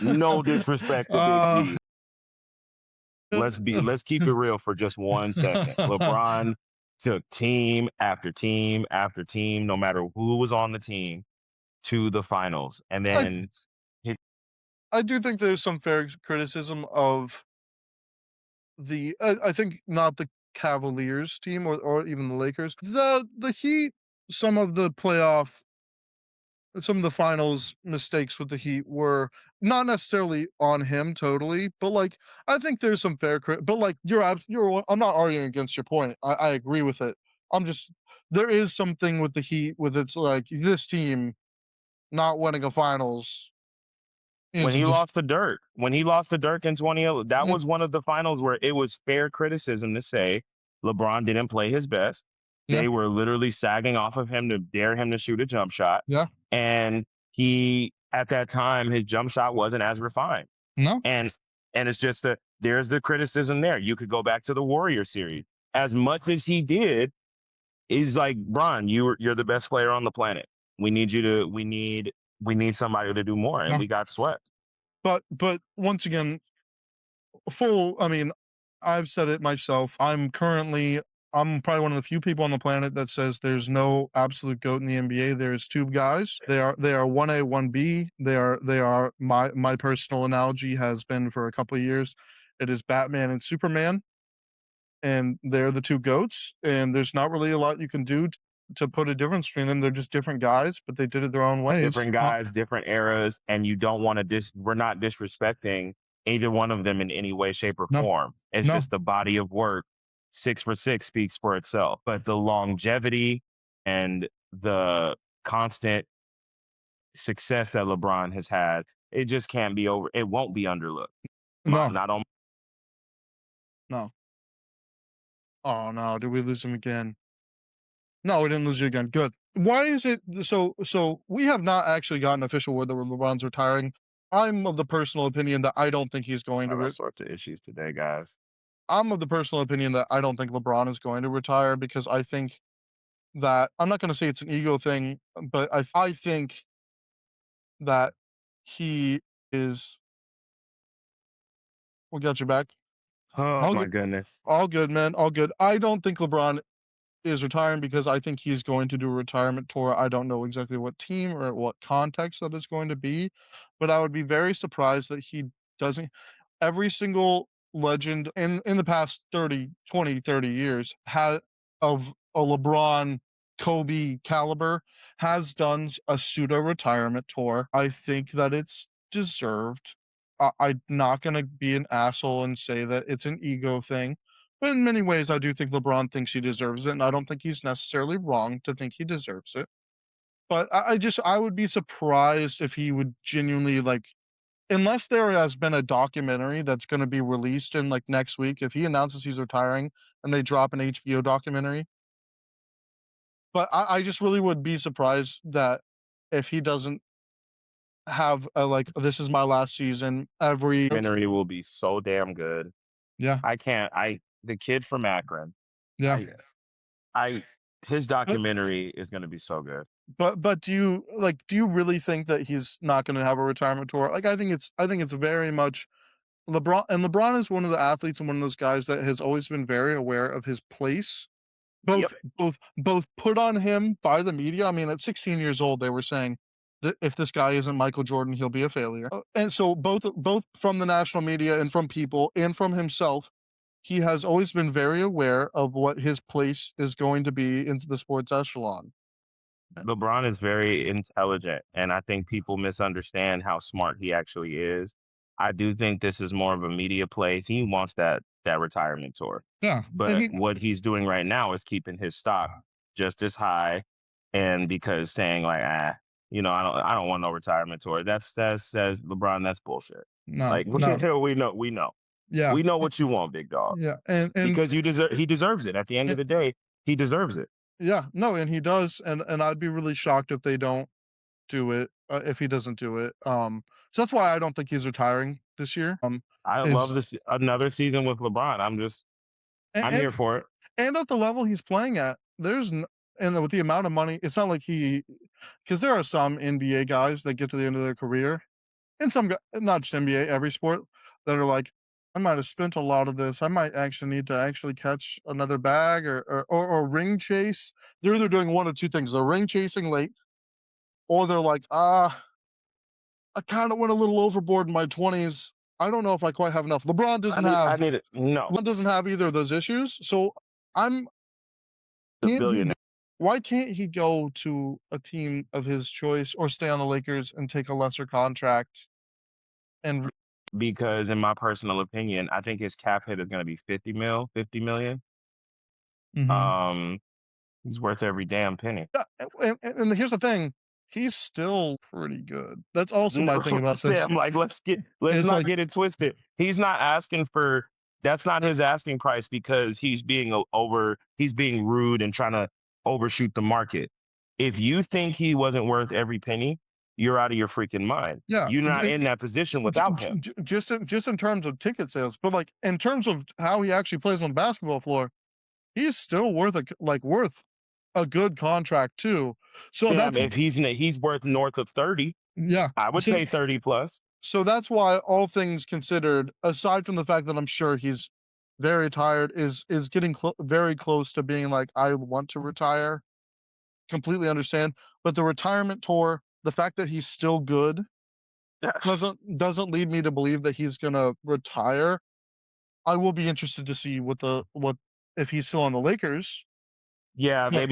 no disrespect to Big Uh, Z. Let's keep it real for just 1 second. LeBron took team after team after team, no matter who was on the team, to the finals. And I then hit I do think there's some fair criticism of I think not the Cavaliers team or even the Lakers. The Heat, some of the playoff some of the finals mistakes with the Heat were not necessarily on him totally, but, like, I think there's some but, like, I'm not arguing against your point. I agree with it. I'm just there is something with the Heat with its, like, this team not winning a finals when is he just lost to Dirk, in 2011, that yeah, was one of the finals where it was fair criticism to say LeBron didn't play his best. yeah, They were literally sagging off of him to dare him to shoot a jump shot. yeah, And at that time, his jump shot wasn't as refined. no, And it's just there's the criticism there. You could go back to the Warrior series. As much as he did, he's like, Bron, you're the best player on the planet. We need you to we need somebody to do more. And no. we got swept. But once again, I mean, I've said it myself. I'm probably one of the few people on the planet that says there's no absolute GOAT in the NBA. There's two guys. They are 1A, 1B. They are my personal analogy has been for a couple of years. It is Batman and Superman, and they're the two GOATs, and there's not really a lot you can do to put a difference between them. They're just different guys, but they did it their own ways. Different guys, different eras, and you don't want to we're not disrespecting either one of them in any way, shape, or No, form. It's no. just the body of work. 6 for 6 speaks for itself. But the longevity and the constant success that LeBron has had It just can't be over. It won't be underlooked. No, Not on. no. Oh no, did we lose him again? No, we didn't lose you again. Good. Why is it so we have not actually gotten official word that LeBron's retiring. I'm of the personal opinion that I don't think he's going to All sorts of issues today, guys. I'm of the personal opinion that I don't think LeBron is going to retire because I think that I'm not gonna say it's an ego thing, but I think that he is we got your back. Oh All my good, goodness. all good, man, all good. I don't think LeBron is retiring because I think he's going to do a retirement tour. I don't know exactly what team or what context that is going to be, but I would be very surprised that he doesn't. Every single legend in the past 30 years had of a LeBron, Kobe caliber has done a pseudo retirement tour. I think that it's deserved. I'm not going to be an asshole and say that it's an ego thing. But in many ways, I do think LeBron thinks he deserves it, and I don't think he's necessarily wrong to think he deserves it. But I would be surprised if he would genuinely like, unless there has been a documentary that's going to be released in like next week. If he announces he's retiring and they drop an HBO documentary, but I just really would be surprised that if he doesn't have a like this is my last season every Documentary will be so damn good. yeah I can't. The kid from Akron. yeah. I his But documentary is going to be so good. but do you really think that he's not gonna have a retirement tour? Like, I think it's very much LeBron is one of the athletes and one of those guys that has always been very aware of his place, Yep. both put on him by the media. I mean, at 16 years old, they were saying that if this guy isn't Michael Jordan, he'll be a failure. And so both from the national media and from people and from himself, he has always been very aware of what his place is going to be into the sports echelon. LeBron is very intelligent, and I think people misunderstand how smart he actually is. I do think this is more of a media play. He wants that retirement tour, Yeah, and but what he's doing right now is keeping his stock just as high, and because saying like, I don't want no retirement tour. That says LeBron. That's bullshit. no, Like no, yeah, we know what you want, big dog, yeah, and because he deserves it. At the end of and the day, he deserves it. yeah, no, and he does, and I'd be really shocked if they don't do it, if he doesn't do it. So that's why I don't think he's retiring this year. I love Is this another season with LeBron. I'm and here for it. and at the level he's playing at, and with the amount of money, it's not like because there are some NBA guys that get to the end of their career, and some not just NBA, every sport that are like, I might have spent a lot of this. I might actually need to actually catch another bag or ring chase. They're either doing one of two things: they're ring chasing late, or they're like, I kind of went a little overboard in my 20s. I don't know if I quite have enough. I need it. No, LeBron doesn't have either of those issues. So I'm the can't he billionaire why can't he go to a team of his choice or stay on the Lakers and take a lesser contract and because, in my personal opinion, I think his cap hit is going to be 50 million. Mhm. Um, he's worth every damn penny. Yeah, and here's the thing, he's still pretty good. That's also my thing about this. Sam, like let's It's not like get it twisted. He's not asking for that's not his asking price because he's being he's being rude and trying to overshoot the market. If you think he wasn't worth every penny, you're out of your freaking mind. yeah, You're not in that position without him. just in terms of ticket sales, but, like, in terms of how he actually plays on the basketball floor, he's still worth a good contract too. So Sam, that's if he's worth north of 30, yeah. I would pay 30 plus. So that's why, all things considered, aside from the fact that I'm sure he's very tired, is getting very close to being like, I want to retire. Completely understand, but the retirement tour, the fact that he's still good doesn't lead me to believe that he's gonna retire. I will be interested to see what if he's still on the Lakers. Yeah, But they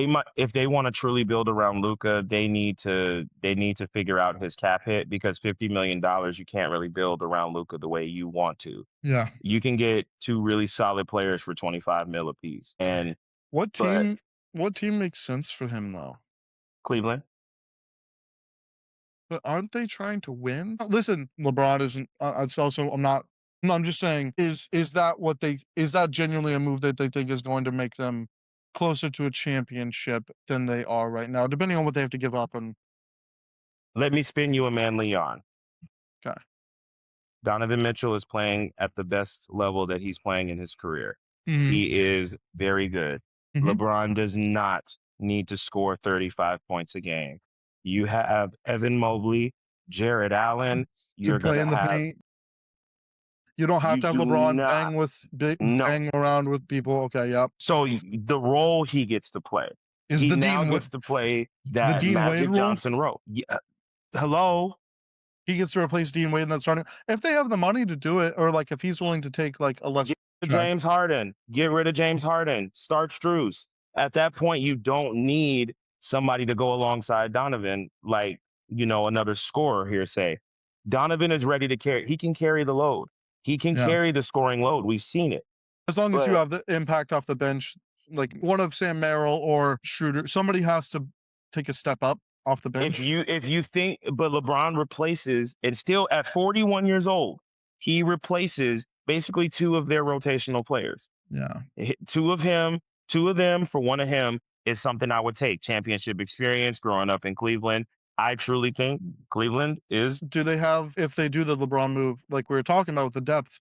might if they want to truly build around Luca, they need to figure out his cap hit because $50 million you can't really build around Luca the way you want to. yeah, You can get two really solid players for 25 mil apiece. what But team? What team makes sense for him though? Cleveland, But aren't they trying to win? Listen, LeBron isn't. It's also. I'm not. No, I'm just saying. Is that what they? Is that genuinely a move that they think is going to make them closer to a championship than they are right now? Depending on what they have to give up. And Let me spin you a manly yarn. okay, Donovan Mitchell is playing at the best level that he's playing in his career. mm-hmm. He is very good. Mm-hmm. LeBron does not need to score 35 points a game. You have Evan Mobley, Jared Allen. To You're play gonna in the have paint, you don't have you to have do LeBron not no. bang around with people. Okay, yep. So the role he gets to play, Is he the now Dean gets to play the that Dean Wade Magic rule? Johnson role. Yeah, hello. He gets to replace Dean Wade in that starting. If they have the money to do it, or like if he's willing to take like a less Get rid of contract. James Harden. Get rid of James Harden. Start Strus. At that point, you don't need somebody to go alongside Donovan, like, another scorer here, say. Donovan is ready to carry. He can carry the load. He can Yeah. carry the scoring load. We've seen it. As long as you But have the impact off the bench, like one of Sam Merrill or Schroeder, somebody has to take a step up off the bench. if you think, but LeBron replaces, and still at 41 years old, he replaces basically two of their rotational players. Yeah. Two of them for one of him is something I would take. Championship experience growing up in Cleveland. I truly think Cleveland is. Do they have, if they do the LeBron move, like we were talking about with the depth,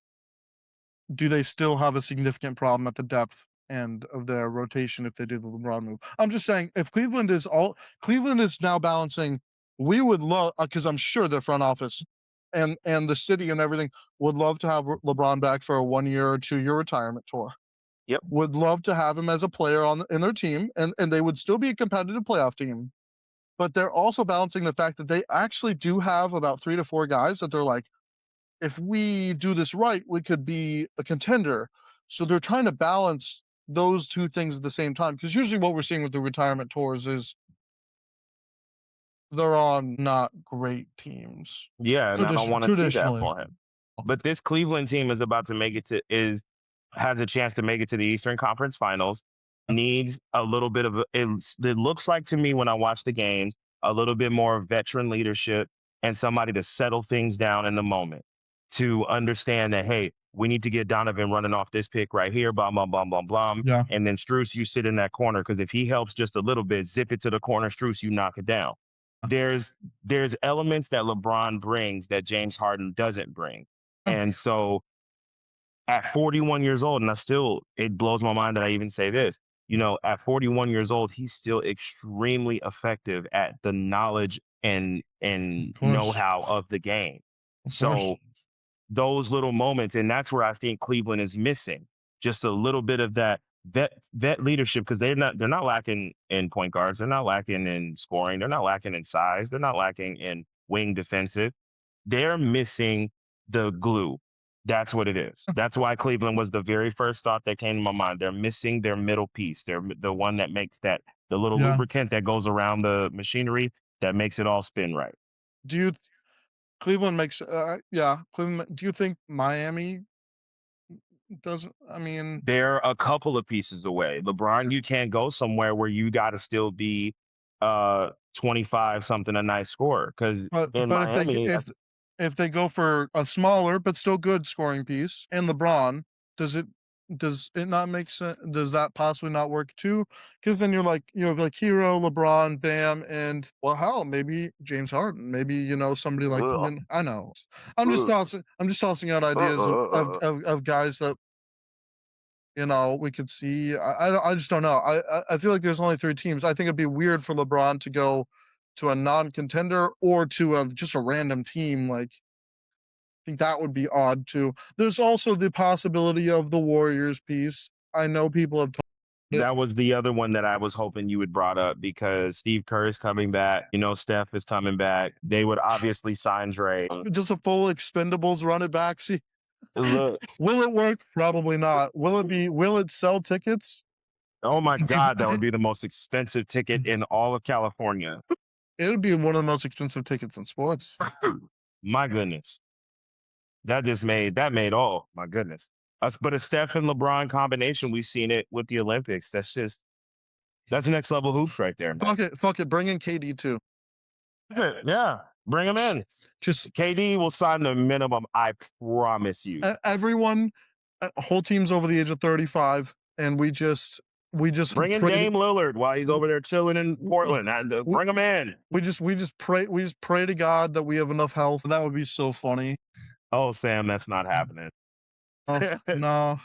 do they still have a significant problem at the depth end of their rotation if they do the LeBron move? I'm just saying, if Cleveland is now balancing, we would love, because I'm sure their front office and the city and everything would love to have LeBron back for a 1 year or 2 year retirement tour. Yep. Would love to have him as a player in their team, and they would still be a competitive playoff team. But they're also balancing the fact that they actually do have about 3 to 4 guys that they're like, if we do this right, we could be a contender. So they're trying to balance those two things at the same time. Because usually what we're seeing with the retirement tours is they're on not great teams. Yeah, and I don't want to see that Traditionally. for him. But this Cleveland team is about to make it to has a chance to make it to the Eastern Conference Finals. Needs a little bit of it looks like to me when I watch the games, a little bit more veteran leadership and somebody to settle things down in the moment, to understand that, hey, we need to get Donovan running off this pick right here, blah, blah, blah, blah, blah. Yeah. And then Strus, you sit in that corner, because if he helps just a little bit, zip it to the corner, Strus, you knock it down. There's elements that LeBron brings that James Harden doesn't bring. And so at 41 years old, and it blows my mind that I even say this, at 41 years old, he's still extremely effective at the knowledge and know-how of the game. So those little moments, and that's where I think Cleveland is missing just a little bit of that vet leadership, because they're not lacking in point guards, they're not lacking in scoring, they're not lacking in size, they're not lacking in wing defensive. They're missing the glue. That's what it is. That's why Cleveland was the very first thought that came to my mind. They're missing their middle piece. They're the one that makes the little lubricant that goes around the machinery that makes it all spin right. Do you Cleveland makes Cleveland, do you think Miami doesn't? I mean, they're a couple of pieces away. LeBron, you can't go somewhere where you got to still be 25 something a nice scorer, because in Miami, if they go for a smaller but still good scoring piece and LeBron, does it not make sense? Does that possibly not work too? Because then you have like Hero, LeBron, Bam, and well, hell, maybe James Harden, maybe somebody like I know. I'm just tossing out ideas of guys that we could see. I just don't know. I feel like there's only 3 teams. I think it'd be weird for LeBron to go to a non-contender or to just a random team. Like, I think that would be odd too. There's also the possibility of the Warriors piece. I know people have that was the other one that I was hoping you would brought up, because Steve Kerr is coming back. Steph is coming back. They would obviously sign Dre. Just a full Expendables run it back. See, look, will it work? Probably not. Will it sell tickets? Oh my God, that would be the most expensive ticket in all of California. It would be one of the most expensive tickets in sports. My goodness. That made all, my goodness. But a Steph and LeBron combination, we've seen it with the Olympics. That's next level hoops right there, man. Fuck it. Bring in KD too. Yeah. Bring him in. Just KD will sign the minimum. I promise you. Everyone, whole team's over the age of 35, and we just Bring in pray. Dame Lillard while he's over there chilling in Portland. Bring him in. We just pray to God that we have enough health. That would be so funny. Oh, Sam, that's not happening. No,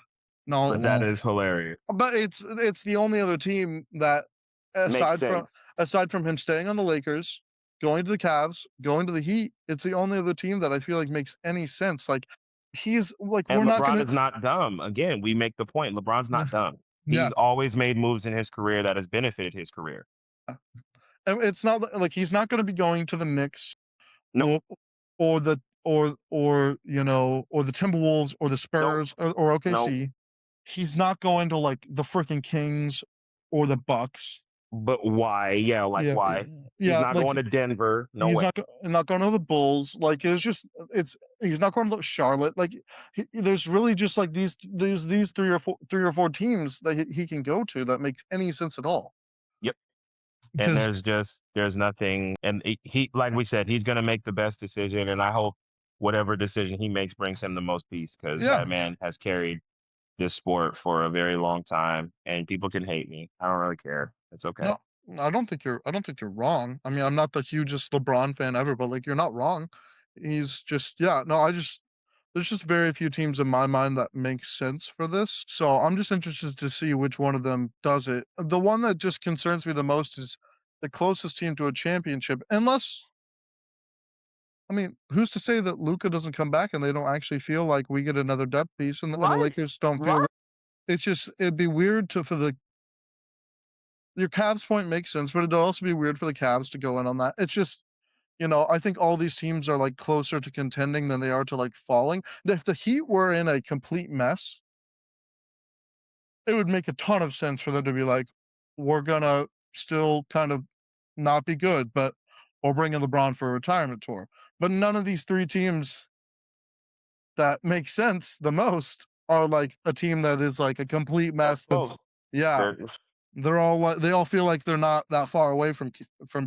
But that is hilarious. But it's the only other team that Makes sense. aside from him staying on the Lakers, going to the Cavs, going to the Heat, it's the only other team that I feel like makes any sense. Like he's like And we're not LeBron gonna. is not dumb. Again, we make the point. LeBron's not dumb. Yeah. He's always made moves in his career that has benefited his career. And it's not like he's not going to be going to the Knicks Nope. or the or you know or the Timberwolves or the Spurs or OKC. Nope. He's not going to like the freaking Kings or the Bucks. But why? Yeah, like why? Yeah, he's not like, going to Denver. No he's way. not going to the Bulls. Like it's just he's not going to Charlotte. Like there's really just like these three or four teams that he can go to that makes any sense at all. Yep. And there's nothing. And he like we said, he's going to make the best decision. And I hope whatever decision he makes brings him the most peace, because that man has carried this sport for a very long time. And people can hate me. I don't really care. It's okay. No, I don't think you're wrong. I mean, I'm not the hugest LeBron fan ever, but like you're not wrong. He's just there's just very few teams in my mind that make sense for this. So I'm just interested to see which one of them does it. The one that just concerns me the most is the closest team to a championship. Unless, I mean, who's to say that Luka doesn't come back and they don't actually feel like we get another depth piece and the Lakers don't feel. It's just it'd be weird for the your Cavs point makes sense, but it'd also be weird for the Cavs to go in on that. It's just, I think all these teams are like closer to contending than they are to like falling. If the Heat were in a complete mess, it would make a ton of sense for them to be like, we're gonna still kind of not be good, but we'll bring in LeBron for a retirement tour. But none of these three teams that make sense the most are like a team that is like a complete mess. They're all like they all feel like they're not that far away from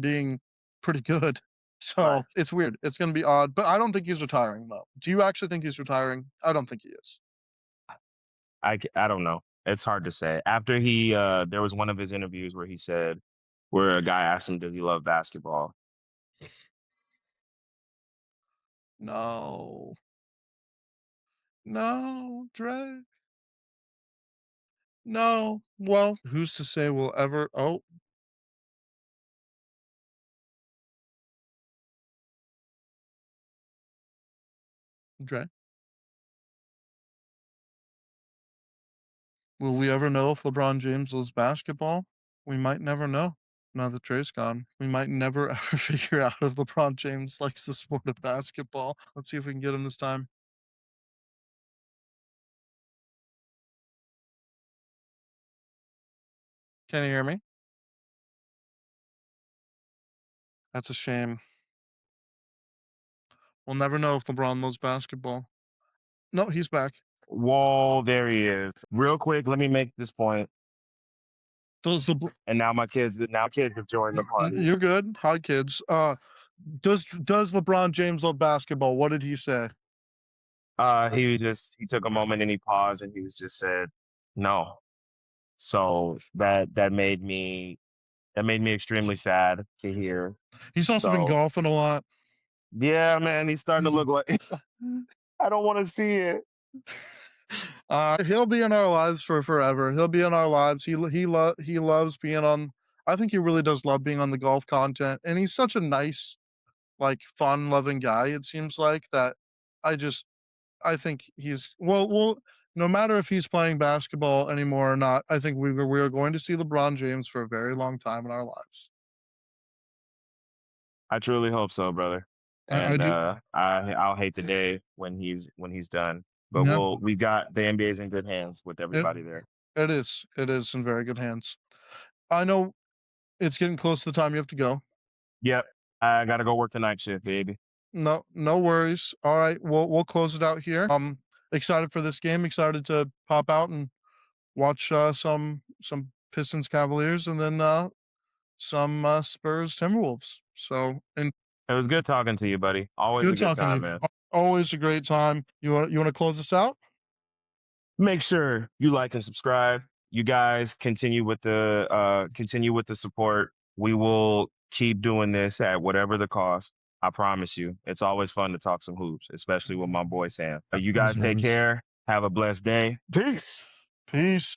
being pretty good. So it's weird. It's going to be odd, but I don't think he's retiring though. Do you actually think he's retiring? I don't think he is. I don't know. It's hard to say. After there was one of his interviews where he said, where a guy asked him, does he love basketball? No, Dre. No. Well, who's to say we'll ever? Oh, Dre. Will we ever know if LeBron James loves basketball? We might never know. Now that Dre's gone, we might never ever figure out if LeBron James likes the sport of basketball. Let's see if we can get him this time. Can you hear me? That's a shame. We'll never know if LeBron loves basketball. No, he's back. Whoa, there he is. Real quick, let me make this point. And now my kids have joined the party. You're good. Hi, kids. Does LeBron James love basketball? What did he say? He took a moment and he paused and he was just said no. So that made me extremely sad to hear. He's also been golfing a lot. Yeah, man, he's starting to look like I don't want to see it. He'll be in our lives for forever. He'll be in our lives. He loves being on. I think he really does love being on the golf content, and he's such a nice, like, fun-loving guy. It seems like that. I think he's well. No matter if he's playing basketball anymore or not, I think we are going to see LeBron James for a very long time in our lives. I truly hope so, brother. And I'll hate the day when he's done. But we got the NBA's in good hands with everybody there. It is in very good hands. I know it's getting close to the time you have to go. Yep. I gotta go work the night shift, baby. No worries. All right, we'll close it out here. I'm excited for this game. Excited to pop out and watch some Pistons Cavaliers and then some Spurs Timberwolves. So It was good talking to you, buddy. Always a Good good talking to time, you. man. Always a great time. You wanna close us out? Make sure you like and subscribe. You guys continue with the support. We will keep doing this at whatever the cost. I promise you. It's always fun to talk some hoops, especially with my boy Sam. You As guys take always. care. Have a blessed day. Peace. Peace.